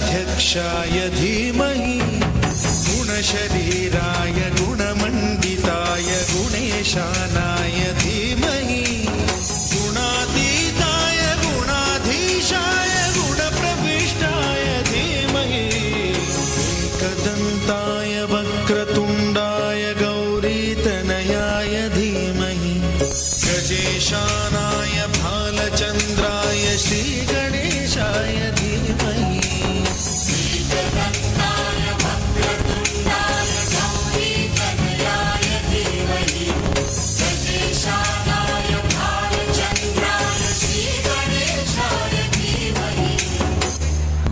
गणाध्यक्षाय धीमहि गुणशरीराय गुणमण्डिताय गुणेशानाय धीमहि गुणातीताय गुणाधीशाय गुणप्रविष्टाय धीमहि एकदन्ताय वक्रतुण्डाय गौरीतनयाय धीमहि गजेशानाय भालचन्द्राय श्रीगणेशाय धीमहि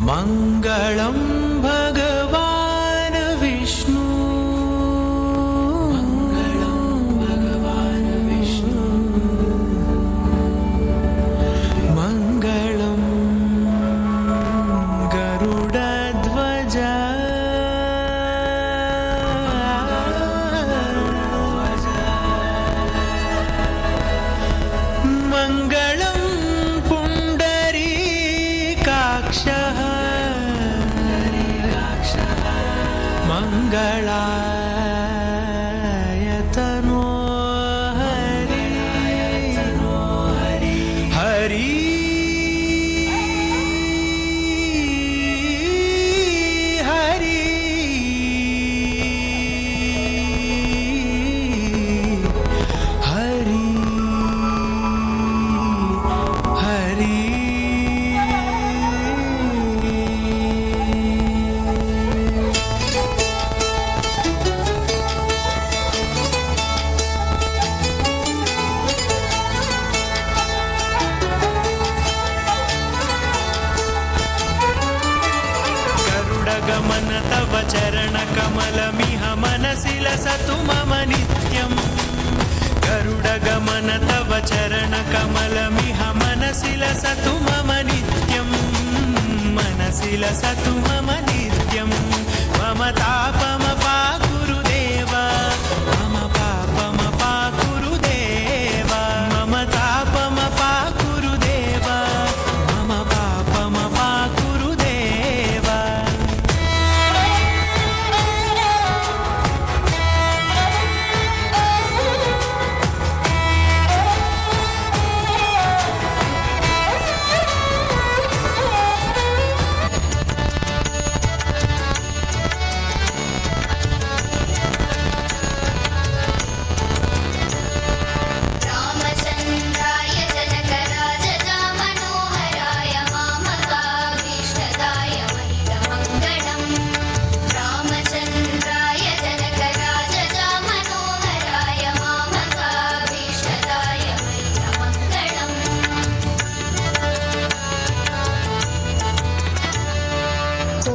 मङ्गलं भगवान् विष्णु मङ्गलं भगवान् विष्णु मङ्गलं गरुडध्वज मङ्गलं पुण्डरीकाक्षः मङ्गलायतनो हरि हरि हरि हरि हरि गमन तव चरणकमलमिह मनसि लसतु मम नित्यम् गरुडगमन तव चरणकमलमिह मनसि लसतु मम नित्यम् मनसि लसतु मम नित्यम् मम तापमपाकुरुदेव मम पापमपाकुरुदेव मम तापमपाकुरुदेव मम पापमपाकुरुदेव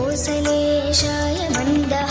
कोसलेशाय मन्दः